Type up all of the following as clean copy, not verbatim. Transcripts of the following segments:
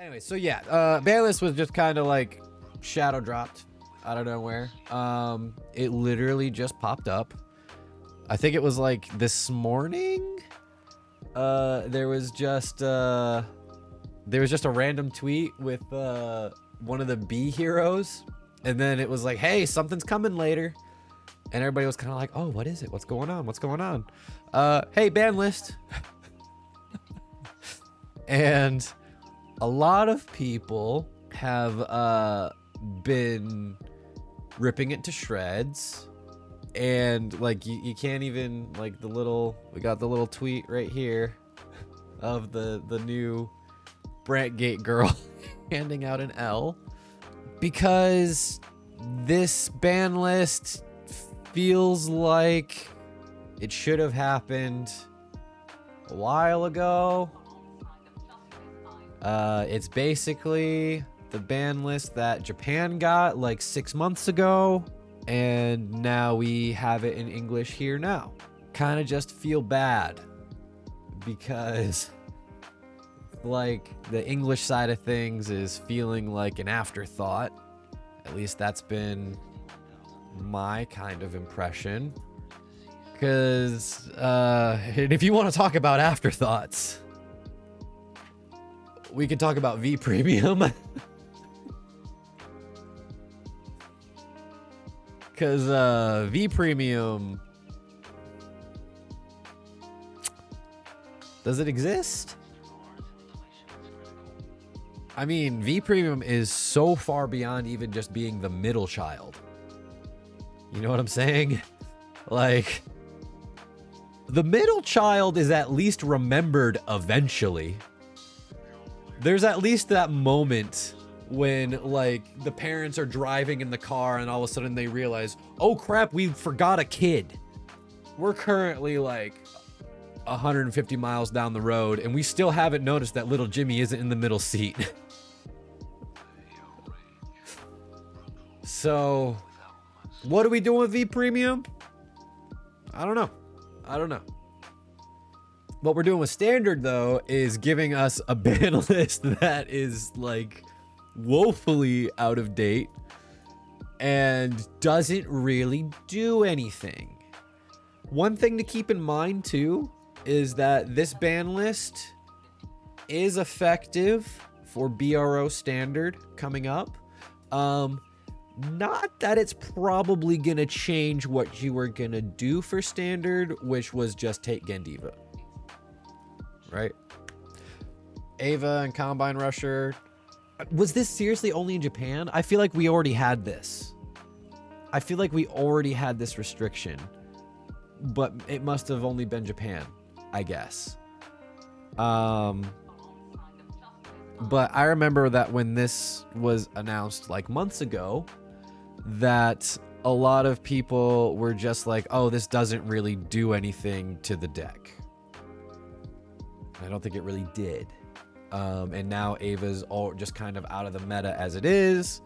Anyway, so yeah, banlist was just kind of like shadow dropped out of nowhere. It literally just popped up. I think it was like this morning. There was just a random tweet with one of the B heroes, and then it was like, "Hey, something's coming later," and everybody was kind of like, "Oh, what is it? What's going on? What's going on?" Hey, ban list, and a lot of people have been ripping it to shreds. And like you can't even like we got the little tweet right here of the new Brantgate girl handing out an L, because this ban list feels like it should have happened a while ago. It's basically the ban list that Japan got like 6 months ago, and now we have it in English here now. Kind of just feel bad because like the English side of things is feeling like an afterthought. At least that's been my kind of impression. Because and if you want to talk about afterthoughts, we could talk about V Premium. Because V Premium, does it exist? I mean, V Premium is so far beyond even just being the middle child. You know what I'm saying? Like, the middle child is at least remembered eventually. There's at least that moment when like the parents are driving in the car and all of a sudden they realize, oh crap, we forgot a kid. We're currently like 150 miles down the road and we still haven't noticed that little Jimmy isn't in the middle seat. So what are we doing with V Premium? I don't know. What we're doing with Standard though is giving us a ban list that is like woefully out of date and doesn't really do anything. One thing to keep in mind too is that this ban list is effective for BRO Standard coming up. Not that it's probably gonna change what you were gonna do for Standard, which was just take Gandiva, right? Ava and Combine Rusher. Was this seriously only in Japan? I feel like we already had this. I feel like we already had this restriction, but it must have only been Japan, I guess. But I remember that when this was announced like months ago, that a lot of people were just like, oh, this doesn't really do anything to the deck. I don't think it really did. And now Ava's all just kind of out of the meta as it is.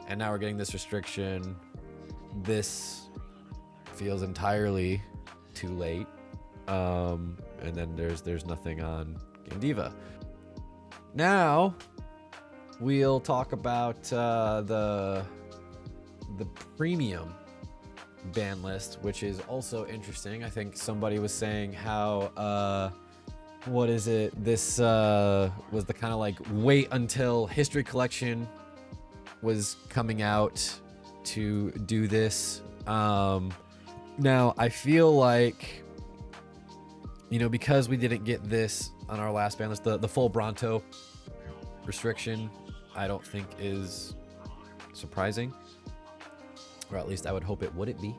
And now we're getting this restriction. This feels entirely too late. And then there's nothing on Gandiva. Now we'll talk about the premium ban list, which is also interesting. I think somebody was saying how what is it? This was the kind of like wait until History Collection was coming out to do this. Now I feel like, you know, because we didn't get this on our last ban list, the full Bronto restriction, I don't think is surprising, or at least I would hope it wouldn't be.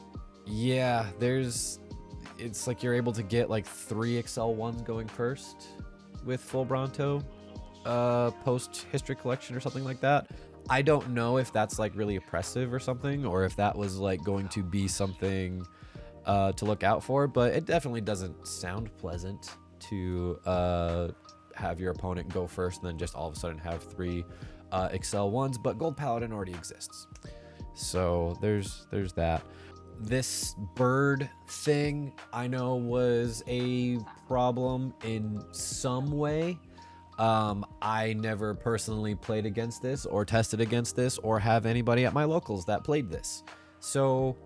Yeah, it's like you're able to get like 3 Excel ones going first with full Bronto post History Collection or something like that. I don't know if that's like really oppressive or something, or if that was like going to be something to look out for, but it definitely doesn't sound pleasant to have your opponent go first and then just all of a sudden have 3 Excel ones. But Gold Paladin already exists, so there's that. This bird thing I know was a problem in some way. I never personally played against this or tested against this or have anybody at my locals that played this. So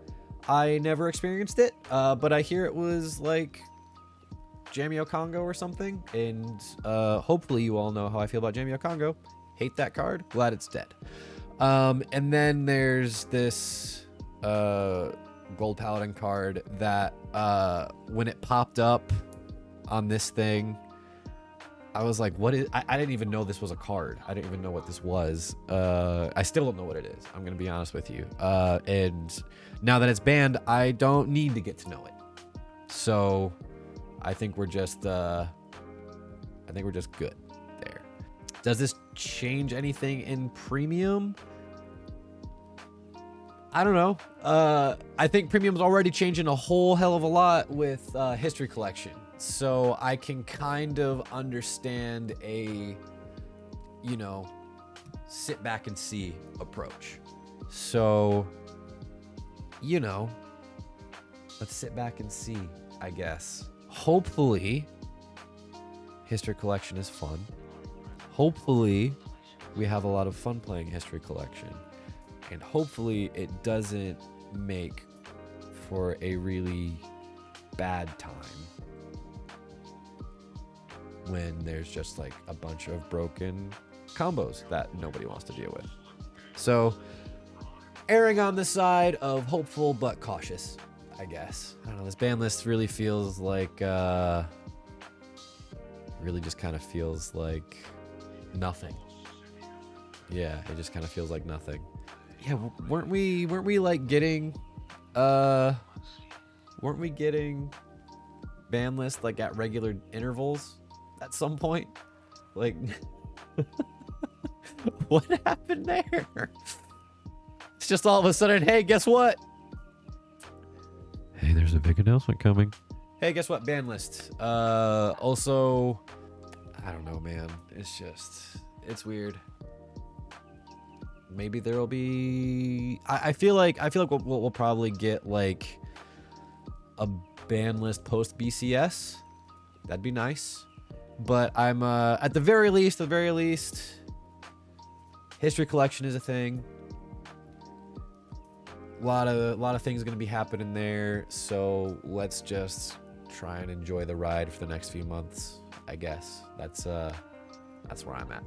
I never experienced it, but I hear it was like Jamio Congo or something. And hopefully you all know how I feel about Jamio Congo. Hate that card. Glad it's dead. And then there's this Gold Paladin card that when it popped up on this thing, I was like, what is... I didn't even know this was a card. I didn't even know what this was. I still don't know what it is. I'm going to be honest with you. And now that it's banned, I don't need to get to know it. So I think we're just good there. Does this change anything in premium? I don't know. I think premium's already changing a whole hell of a lot with History Collection. So I can kind of understand a, you know, sit back and see approach. So, you know, let's sit back and see, I guess. Hopefully, History Collection is fun. Hopefully, we have a lot of fun playing History Collection. And hopefully, it doesn't make for a really bad time when there's just like a bunch of broken combos that nobody wants to deal with. So, erring on the side of hopeful but cautious, I guess. I don't know, this ban list really feels like, really just kind of feels like nothing. Yeah, it just kind of feels like nothing. Yeah, weren't we like getting, weren't we getting ban list like at regular intervals at some point? Like, what happened there? It's just all of a sudden, hey, guess what? Hey, there's a big announcement coming. Hey, guess what? Ban list. Also, I don't know, man. It's weird. Maybe there'll be... I feel like we'll probably get like a ban list post BCS. That'd be nice. But I'm at the very least, History Collection is a thing. A lot of things going to be happening there, so let's just try and enjoy the ride for the next few months, I guess. That's where I'm at.